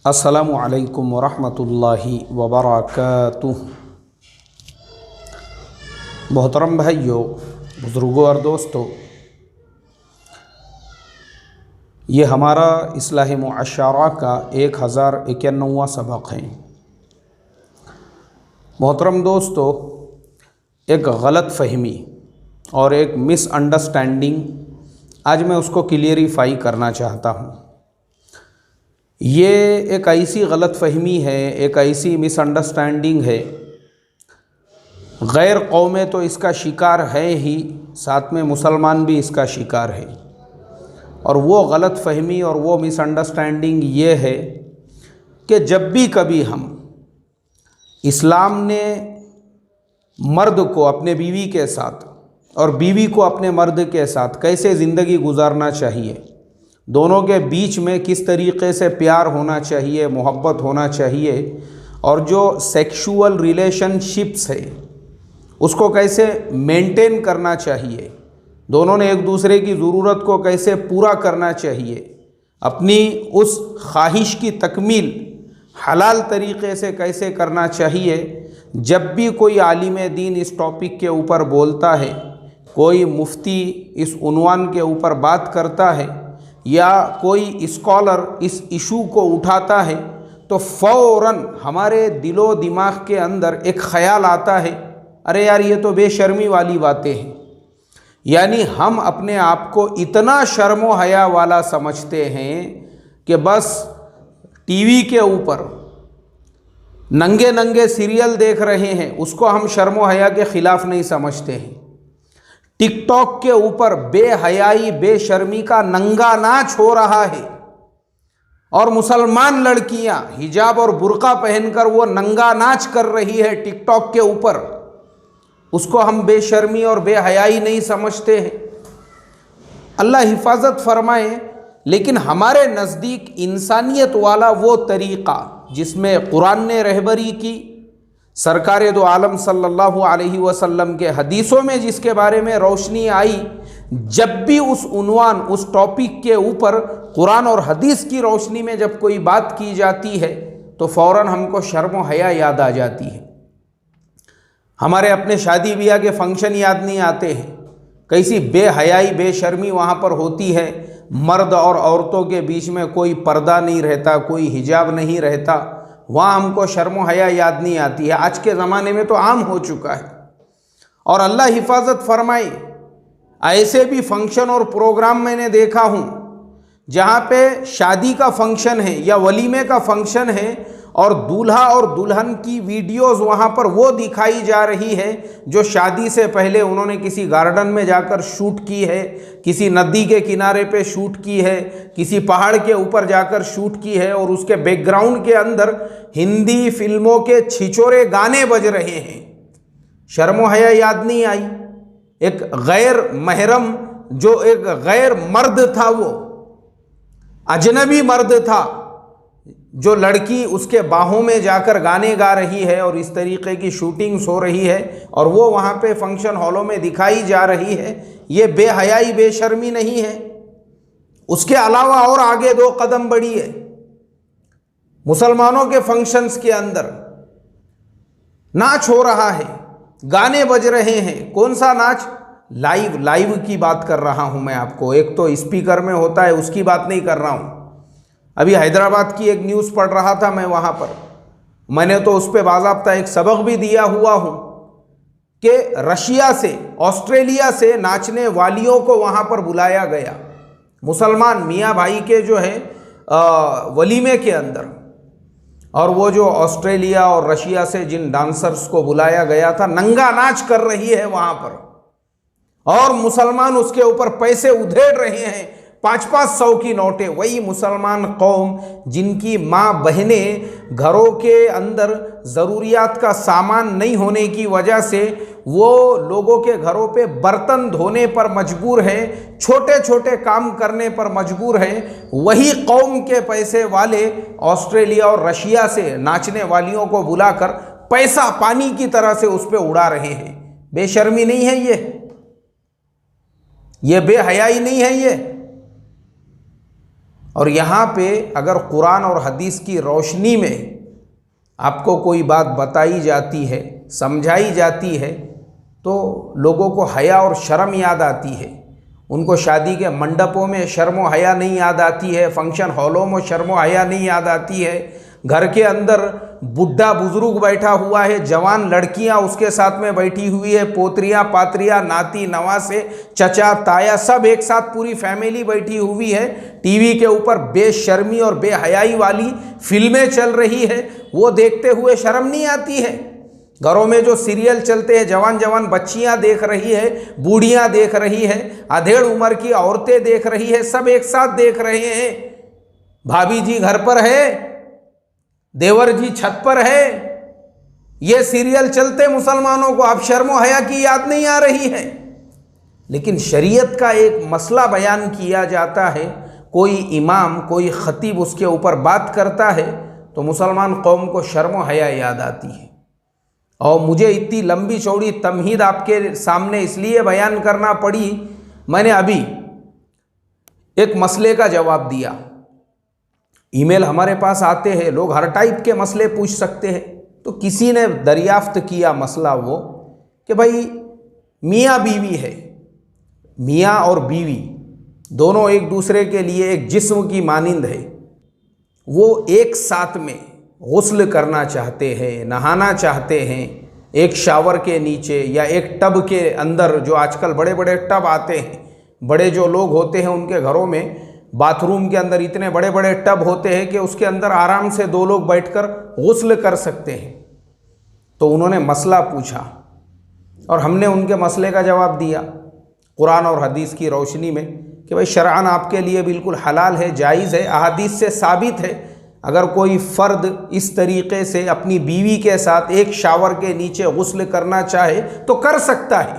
अस्सलामु अलैकुम वरहमतुल्लाहि वबरकातुह। मोहतरम भाइयों, बुज़ुर्गों और दोस्तों, ये हमारा इस्लाह मुअश्शरा का 1091वां सबक है। मोहतरम दोस्तों, एक गलत फहमी और एक मिसअंडरस्टैंडिंग आज मैं उसको क्लियरिफाई करना चाहता हूँ। ये एक ऐसी गलत फहमी है, एक ऐसी मिसअंडरस्टैंडिंग है, गैर कौमें तो इसका शिकार है ही, साथ में मुसलमान भी इसका शिकार है। और वो गलत फहमी और वो मिसअंडरस्टैंडिंग ये है कि जब भी कभी हम इस्लाम ने मर्द को अपने बीवी के साथ और बीवी को अपने मर्द के साथ कैसे ज़िंदगी गुजारना चाहिए, दोनों के बीच में किस तरीक़े से प्यार होना चाहिए, मोहब्बत होना चाहिए, और जो सेक्सुअल रिलेशनशिप्स है उसको कैसे मेंटेन करना चाहिए, दोनों ने एक दूसरे की ज़रूरत को कैसे पूरा करना चाहिए, अपनी उस ख्वाहिश की तकमील हलाल तरीक़े से कैसे करना चाहिए। जब भी कोई आलिम दीन इस टॉपिक के ऊपर बोलता है, कोई मुफ्ती इस उन्वान के ऊपर बात करता है या कोई स्कॉलर इस इशू को उठाता है, तो फ़ौरन हमारे दिलो दिमाग के अंदर एक ख़याल आता है, अरे यार ये तो बेशर्मी वाली बातें हैं। यानी हम अपने आप को इतना शर्मो हया वाला समझते हैं कि बस टीवी के ऊपर नंगे नंगे सीरियल देख रहे हैं, उसको हम शर्मो हया के ख़िलाफ़ नहीं समझते हैं। टिकटॉक के ऊपर बेहयाई बेशर्मी का नंगा नाच हो रहा है और मुसलमान लड़कियां हिजाब और बुर्का पहनकर वो नंगा नाच कर रही है टिकटॉक के ऊपर, उसको हम बेशर्मी और बेहयाई नहीं समझते हैं। अल्लाह हिफाजत फरमाए। लेकिन हमारे नज़दीक इंसानियत वाला वो तरीक़ा जिसमें कुरान ने रहबरी की, सरकार दो आलम सल्लल्लाहु अलैहि वसल्लम के हदीसों में जिसके बारे में रोशनी आई, जब भी उस उन्वान उस टॉपिक के ऊपर कुरान और हदीस की रोशनी में जब कोई बात की जाती है तो फ़ौरन हमको शर्म हया याद आ जाती है। हमारे अपने शादी ब्याह के फंक्शन याद नहीं आते हैं, कैसी बेहयाई बेशर्मी वहाँ पर होती है। मर्द और औरतों के बीच में कोई पर्दा नहीं रहता, कोई हिजाब नहीं रहता, वहाँ हमको शर्म हया याद नहीं आती है। आज के ज़माने में तो आम हो चुका है। और अल्लाह हिफाजत फरमाए, ऐसे भी फंक्शन और प्रोग्राम मैंने देखा हूँ जहाँ पे शादी का फंक्शन है या वलीमे का फंक्शन है और दूल्हा और दुल्हन की वीडियोस वहाँ पर वो दिखाई जा रही है जो शादी से पहले उन्होंने किसी गार्डन में जाकर शूट की है, किसी नदी के किनारे पे शूट की है, किसी पहाड़ के ऊपर जाकर शूट की है, और उसके बैकग्राउंड के अंदर हिंदी फिल्मों के छिछोरे गाने बज रहे हैं। शर्म हया याद नहीं आई। एक गैर महरम जो एक गैर मर्द था, वो अजनबी मर्द था, जो लड़की उसके बाहों में जाकर गाने गा रही है और इस तरीके की शूटिंग्स हो रही है और वो वहाँ पे फंक्शन हॉलों में दिखाई जा रही है, ये बेहयाई बेशर्मी नहीं है। उसके अलावा और आगे 2 कदम बढ़ी है। मुसलमानों के फंक्शंस के अंदर नाच हो रहा है, गाने बज रहे हैं। कौन सा नाच? लाइव की बात कर रहा हूँ मैं आपको। एक तो स्पीकर में होता है, उसकी बात नहीं कर रहा हूँ। अभी हैदराबाद की एक न्यूज़ पढ़ रहा था मैं, वहाँ पर मैंने तो उस पर बाज़ाब्ता एक सबक भी दिया हुआ हूँ कि रशिया से ऑस्ट्रेलिया से नाचने वालियों को वहाँ पर बुलाया गया, मुसलमान मियाँ भाई के जो है वलीमे के अंदर। और वो जो ऑस्ट्रेलिया और रशिया से जिन डांसर्स को बुलाया गया था, नंगा नाच कर रही है वहाँ पर, और मुसलमान उसके ऊपर पैसे उधेड़ रहे हैं, 500-500 की नोटें। वही मुसलमान कौम जिनकी माँ बहनें घरों के अंदर ज़रूरियात का सामान नहीं होने की वजह से वो लोगों के घरों पे बर्तन धोने पर मजबूर हैं, छोटे छोटे काम करने पर मजबूर हैं, वही कौम के पैसे वाले ऑस्ट्रेलिया और रशिया से नाचने वालियों को बुलाकर पैसा पानी की तरह से उस पर उड़ा रहे हैं। बेशर्मी नहीं है ये बेहयाई नहीं है ये। और यहाँ पे अगर कुरान और हदीस की रोशनी में आपको कोई बात बताई जाती है, समझाई जाती है, तो लोगों को हया और शर्म याद आती है। उनको शादी के मंडपों में शर्म व हया नहीं याद आती है, फंक्शन हॉलों में शर्म व हया नहीं याद आती है। घर के अंदर बुढ़ा बुजुर्ग बैठा हुआ है, जवान लड़कियां उसके साथ में बैठी हुई है, पोतरियां पात्रियां नाती नवासे चचा ताया सब एक साथ पूरी फैमिली बैठी हुई है। टीवी के ऊपर बेशर्मी और बेहयाई वाली फिल्में चल रही है, वो देखते हुए शर्म नहीं आती है। घरों में जो सीरियल चलते हैं, जवान जवान बच्चियां देख रही है, बूढ़ियां देख रही है, अधेड़ उम्र की औरतें देख रही है, सब एक साथ देख रहे हैं। भाभी जी घर पर है, देवर जी छत पर है, ये सीरियल चलते मुसलमानों को अब शर्म व हया की याद नहीं आ रही है। लेकिन शरीयत का एक मसला बयान किया जाता है, कोई इमाम कोई खतीब उसके ऊपर बात करता है तो मुसलमान कौम को शर्म व हया याद आती है। और मुझे इतनी लंबी चौड़ी तमहीद आपके सामने इसलिए बयान करना पड़ी, मैंने अभी एक मसले का जवाब दिया। ईमेल हमारे पास आते हैं, लोग हर टाइप के मसले पूछ सकते हैं। तो किसी ने दरियाफ्त किया मसला वो कि भाई मियाँ बीवी है, मियाँ और बीवी दोनों एक दूसरे के लिए एक जिस्म की मानिंद है, वो एक साथ में गुस्ल करना चाहते हैं, नहाना चाहते हैं, एक शावर के नीचे या एक टब के अंदर, जो आजकल बड़े बड़े टब आते हैं, बड़े जो लोग होते हैं उनके घरों में बाथरूम के अंदर इतने बड़े बड़े टब होते हैं कि उसके अंदर आराम से दो लोग बैठकर गुस्ल कर सकते हैं। तो उन्होंने मसला पूछा और हमने उनके मसले का जवाब दिया कुरान और हदीस की रोशनी में कि भाई शरअन आपके लिए बिल्कुल हलाल है, जायज़ है, अहादीस से साबित है। अगर कोई फ़र्द इस तरीक़े से अपनी बीवी के साथ एक शावर के नीचे गुस्ल करना चाहे तो कर सकता है,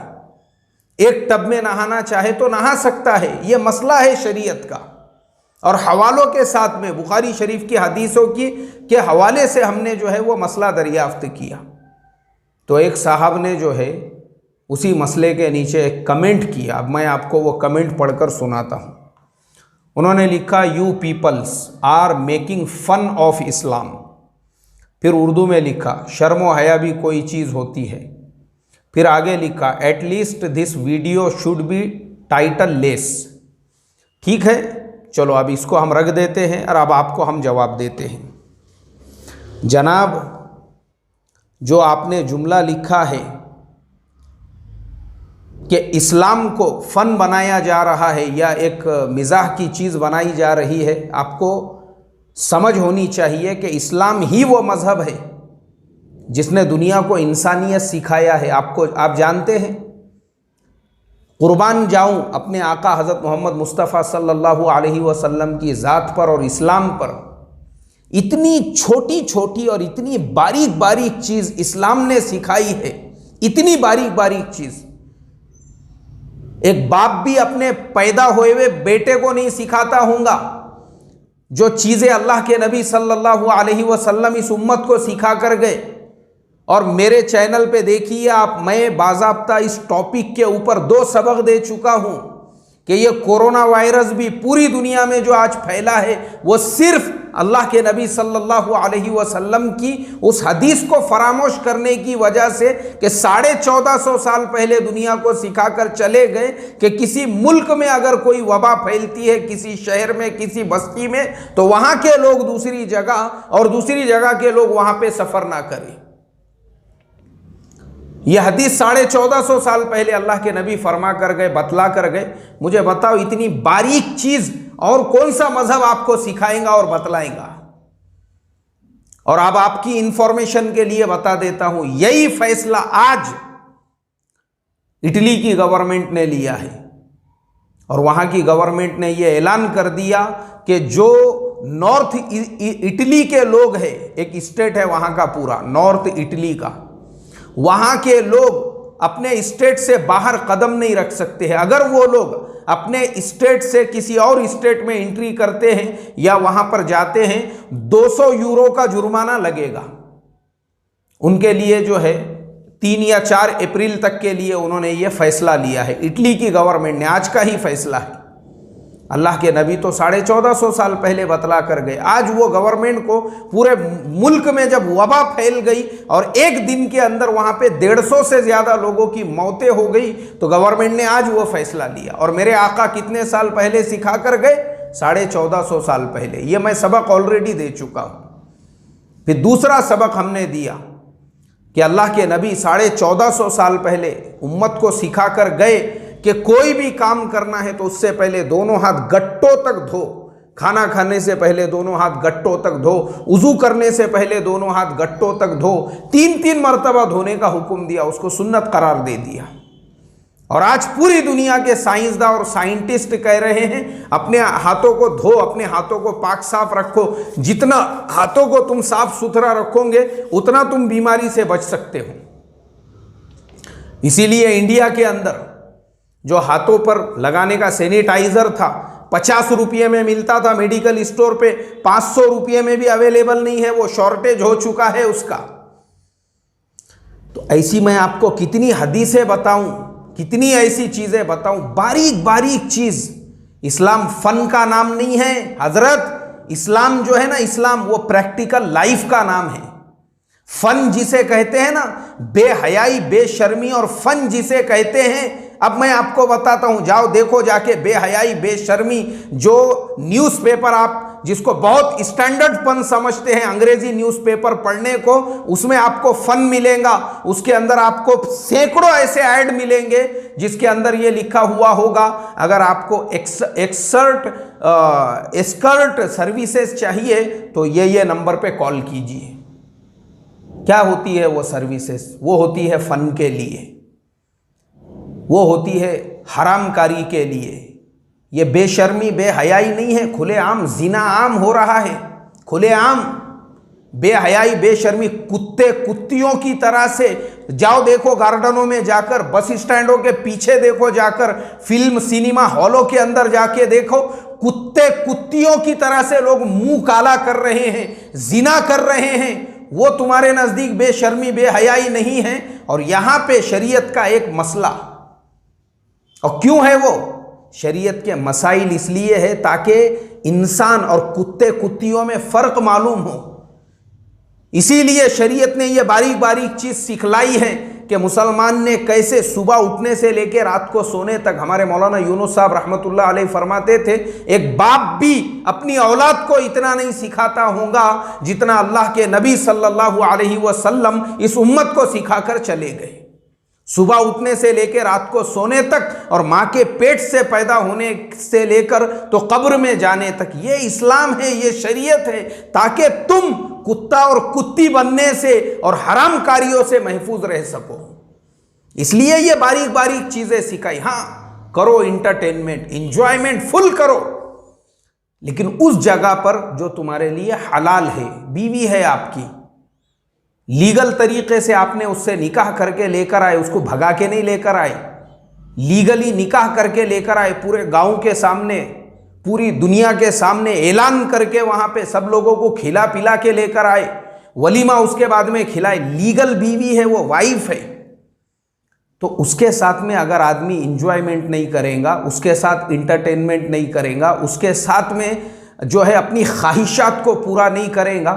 एक टब में नहाना चाहे तो नहा सकता है। ये मसला है शरीयत का। और हवालों के साथ में बुखारी शरीफ की हदीसों के हवाले से हमने जो है वो मसला दरियाफ्त किया। तो एक साहब ने जो है उसी मसले के नीचे एक कमेंट किया। अब मैं आपको वो कमेंट पढ़कर सुनाता हूँ। उन्होंने लिखा, you peoples are making fun of Islam. फिर उर्दू में लिखा, शर्म व हया भी कोई चीज़ होती है। फिर आगे लिखा, at least this video should be title less. ठीक है, चलो अब इसको हम रख देते हैं और अब आपको हम जवाब देते हैं। जनाब, जो आपने जुमला लिखा है कि इस्लाम को फ़न बनाया जा रहा है या एक मिजाह की चीज़ बनाई जा रही है, आपको समझ होनी चाहिए कि इस्लाम ही वो मज़हब है जिसने दुनिया को इंसानियत सिखाया है। आप जानते हैं, कुर्बान जाऊं अपने आका हज़रत मोहम्मद मुस्तफ़ा सल्लल्लाहु अलैहि वसल्लम की ज़ात पर और इस्लाम पर, इतनी छोटी छोटी और इतनी बारीक बारीक चीज़ इस्लाम ने सिखाई है, इतनी बारीक बारीक चीज़ एक बाप भी अपने पैदा हुए हुए बेटे को नहीं सिखाता होगा। जो चीज़ें अल्लाह के नबी सल्लल्लाहु अलैहि वसल्लम इस उम्मत को सिखा कर गए, और मेरे चैनल पे देखिए आप, मैं बाज़ाब्ता इस टॉपिक के ऊपर 2 सबक दे चुका हूँ कि ये कोरोना वायरस भी पूरी दुनिया में जो आज फैला है वो सिर्फ अल्लाह के नबी सल्लल्लाहु अलैहि वसल्लम की उस हदीस को फरामोश करने की वजह से कि 1450 साल पहले दुनिया को सिखाकर चले गए कि किसी मुल्क में अगर कोई वबा फैलती है, किसी शहर में, किसी बस्ती में, तो वहाँ के लोग दूसरी जगह और दूसरी जगह के लोग वहाँ पे सफ़र ना करें। यह हदीस 1450 साल पहले अल्लाह के नबी फरमा कर गए, बतला कर गए। मुझे बताओ, इतनी बारीक चीज़ और कौन सा मजहब आपको सिखाएगा और बतलाएगा? और अब आपकी इंफॉर्मेशन के लिए बता देता हूं, यही फैसला आज इटली की गवर्नमेंट ने लिया है। और वहां की गवर्नमेंट ने यह ऐलान कर दिया कि जो नॉर्थ इटली के लोग हैं, एक स्टेट है वहां का पूरा नॉर्थ इटली का, वहां के लोग अपने स्टेट से बाहर कदम नहीं रख सकते हैं। अगर वो लोग अपने स्टेट से किसी और स्टेट में एंट्री करते हैं या वहां पर जाते हैं, 200 यूरो का जुर्माना लगेगा। उनके लिए जो है 3 या 4 अप्रैल तक के लिए उन्होंने ये फैसला लिया है। इटली की गवर्नमेंट ने आज का ही फैसला है अल्लाह के नबी तो 1450 साल पहले बतला कर गए। आज वो गवर्नमेंट को पूरे मुल्क में जब वबा फैल गई और एक दिन के अंदर वहाँ पे 150 से ज़्यादा लोगों की मौतें हो गई, तो गवर्नमेंट ने आज वो फैसला लिया। और मेरे आका कितने साल पहले सिखा कर गए? 1450 साल पहले। ये मैं सबक ऑलरेडी दे चुका हूँ। फिर दूसरा सबक हमने दिया कि अल्लाह के नबी 1450 साल पहले उम्मत को सिखा कर गए कि कोई भी काम करना है तो उससे पहले दोनों हाथ गट्टों तक धो, खाना खाने से पहले दोनों हाथ गट्टों तक धो, वुजू करने से पहले दोनों हाथ गट्टों तक धो, 3-3 मरतबा धोने का हुक्म दिया, उसको सुन्नत करार दे दिया। और आज पूरी दुनिया के साइंसदान और साइंटिस्ट कह रहे हैं अपने हाथों को धो, अपने हाथों को पाक साफ रखो। जितना हाथों को तुम साफ सुथरा रखोगे उतना तुम बीमारी से बच सकते हो। इसीलिए इंडिया के अंदर जो हाथों पर लगाने का सैनिटाइजर था 50 रुपये में मिलता था मेडिकल स्टोर पे, 500 रुपये में भी अवेलेबल नहीं है, वो शॉर्टेज हो चुका है उसका। तो ऐसी मैं आपको कितनी हदीसें बताऊं, कितनी ऐसी चीजें बताऊं, बारीक बारीक चीज। इस्लाम फन का नाम नहीं है हजरत। इस्लाम जो है ना, इस्लाम वो प्रैक्टिकल लाइफ का नाम है। फन जिसे कहते हैं ना, बेहयाई, बेशर्मी, और फन जिसे कहते हैं, अब मैं आपको बताता हूं, जाओ देखो जाके। बेहयाई, बेशर्मी, जो न्यूज़पेपर आप जिसको बहुत स्टैंडर्डपन समझते हैं अंग्रेजी न्यूज़पेपर पढ़ने को, उसमें आपको फन मिलेगा। उसके अंदर आपको सैकड़ों ऐसे ऐड मिलेंगे जिसके अंदर ये लिखा हुआ होगा, अगर आपको एस्कर्ट सर्विसेज चाहिए तो ये नंबर पे कॉल कीजिए। क्या होती है वो सर्विसेज? वो होती है फन के लिए, वो होती है हरामकारी के लिए। ये बेशर्मी, बेहयाई नहीं है, खुलेआम जिना आम हो रहा है, खुलेआम बेहयाई, बेशर्मी, कुत्ते कुत्तियों की तरह से। जाओ देखो गार्डनों में जाकर, बस स्टैंडों के पीछे देखो जाकर, फिल्म सिनेमा हॉलों के अंदर जाके देखो, कुत्ते कुत्तियों की तरह से लोग मुंह काला कर रहे हैं, जिना कर रहे हैं। वो तुम्हारे नजदीक बेशर्मी, बेहयाई नहीं है। और यहां पे शरीयत का एक मसला, और क्यों है वो? शरीयत के मसाइल इसलिए है ताकि इंसान और कुत्ते कुत्तियों में फर्क मालूम हो। इसीलिए शरीयत ने यह बारीक बारीक चीज सिखलाई है कि मुसलमान ने कैसे सुबह उठने से लेकर रात को सोने तक। हमारे मौलाना यूनुस साहब रहमतुल्लाह अलैह फरमाते थे, एक बाप भी अपनी औलाद को इतना नहीं सिखाता होगा जितना अल्लाह के नबी सल्लल्लाहु अलैहि वसल्लम इस उम्मत को सिखाकर चले गए। सुबह उठने से लेकर रात को सोने तक, और माँ के पेट से पैदा होने से लेकर तो कब्र में जाने तक, ये इस्लाम है, ये शरीयत है, ताकि तुम कुत्ता और कुत्ती बनने से और हरामकारियों से महफूज रह सको। इसलिए ये बारीक बारीक चीजें सिखाई। हाँ, करो इंटरटेनमेंट, इंजॉयमेंट फुल करो, लेकिन उस जगह पर जो तुम्हारे लिए हलाल है। बीवी है आपकी, लीगल तरीके से आपने उससे निकाह करके लेकर आए, उसको भगा के नहीं लेकर आए, लीगली निकाह करके लेकर आए, पूरे गांव के सामने, पूरी दुनिया के सामने ऐलान करके वहां पे सब लोगों को खिला पिला के लेकर आए, वलीमा उसके बाद में खिलाए। लीगल बीवी है, वो वाइफ है। तो उसके साथ में अगर आदमी इंजॉयमेंट नहीं करेगा, उसके साथ इंटरटेनमेंट नहीं करेगा, उसके साथ में जो है अपनी ख्वाहिशात को पूरा नहीं करेगा,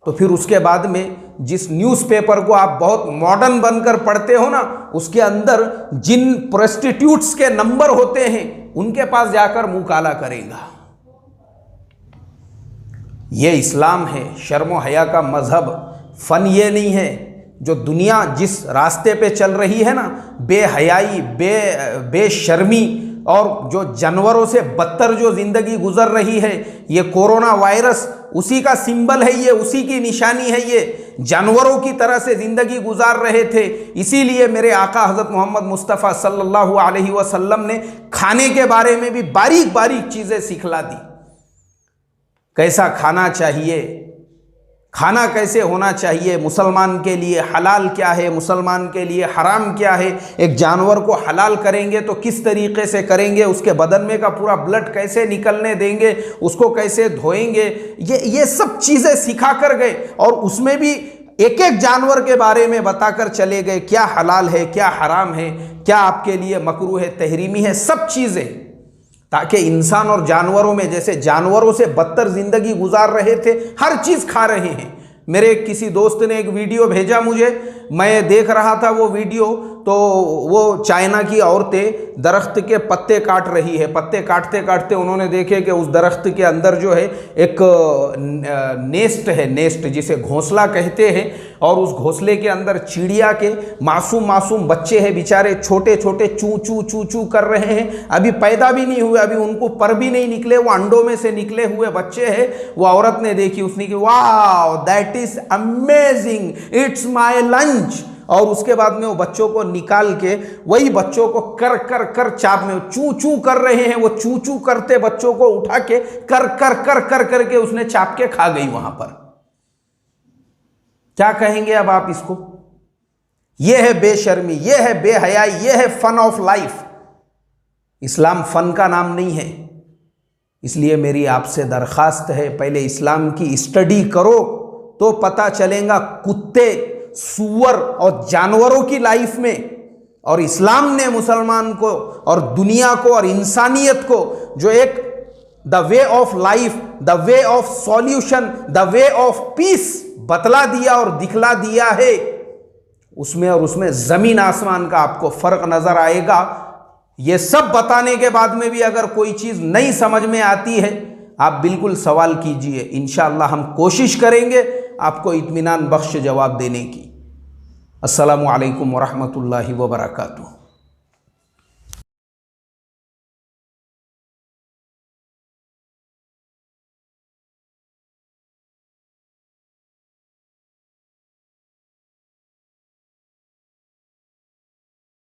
तो फिर उसके बाद में जिस न्यूज़पेपर को आप बहुत मॉडर्न बनकर पढ़ते हो ना, उसके अंदर जिन प्रोस्टिट्यूट्स के नंबर होते हैं उनके पास जाकर मुंह काला करेगा। ये इस्लाम है, शर्म हया का मजहब। फन ये नहीं है। जो दुनिया जिस रास्ते पे चल रही है ना, बेहयाई, बेशर्मी, और जो जानवरों से बदतर जो जिंदगी गुजर रही है, ये कोरोना वायरस उसी का सिंबल है, ये उसी की निशानी है। ये जानवरों की तरह से जिंदगी गुजार रहे थे। इसीलिए मेरे आका हज़रत मोहम्मद मुस्तफ़ा सल्लल्लाहु अलैहि वसल्लम ने खाने के बारे में भी बारीक बारीक चीज़ें सिखला दी। कैसा खाना चाहिए, खाना कैसे होना चाहिए, मुसलमान के लिए हलाल क्या है, मुसलमान के लिए हराम क्या है। एक जानवर को हलाल करेंगे तो किस तरीके से करेंगे, उसके बदन में का पूरा ब्लड कैसे निकलने देंगे, उसको कैसे धोएंगे, ये सब चीज़ें सिखा कर गए। और उसमें भी एक एक जानवर के बारे में बताकर चले गए, क्या हलाल है, क्या हराम है, क्या आपके लिए मकरूह है, तहरीमी है, सब चीज़ें। ताकि इंसान और जानवरों में, जैसे जानवरों से बदतर ज़िंदगी गुजार रहे थे, हर चीज़ खा रहे हैं। मेरे किसी दोस्त ने एक वीडियो भेजा मुझे, मैं देख रहा था वो वीडियो, तो वो चाइना की औरतें दरख्त के पत्ते काट रही है। पत्ते काटते काटते उन्होंने देखे कि उस दरख्त के अंदर जो है एक नेस्ट है, नेस्ट जिसे घोंसला कहते हैं, और उस घोंसले के अंदर चिड़िया के मासूम मासूम बच्चे हैं, बेचारे छोटे छोटे चू चू चू चू कर रहे हैं, अभी पैदा भी नहीं हुए, अभी उनको पर भी नहीं निकले, वो अंडों में से निकले हुए बच्चे हैं। वो औरत ने देखी, उसने कि वाह that is amazing, it's my lunch. और उसके बाद में वो बच्चों को निकाल के, वही बच्चों को कर कर कर चाप में चू चू कर रहे हैं, वो चू चू करते बच्चों को उठा के कर कर कर कर करके उसने चाप के खा गई वहां पर। क्या कहेंगे अब आप इसको? यह है बेशर्मी, यह है बेहयाई, यह है फन ऑफ लाइफ। इस्लाम फन का नाम नहीं है। इसलिए मेरी आपसे दरखास्त है, पहले इस्लाम की स्टडी करो तो पता चलेगा कुत्ते, सूअर और जानवरों की लाइफ में, और इस्लाम ने मुसलमान को और दुनिया को और इंसानियत को जो एक the way of life, the way of solution, the way of peace बतला दिया और दिखला दिया है, उसमें और उसमें जमीन आसमान का आपको फर्क नजर आएगा। यह सब बताने के बाद में भी अगर कोई चीज नहीं समझ में आती है, आप बिल्कुल सवाल कीजिए, इंशाअल्लाह हम कोशिश करेंगे आपको इत्मीनान बख्श जवाब देने की। अस्सलामु अलैकुम वरहमतुल्लाहि वबरकातुहू।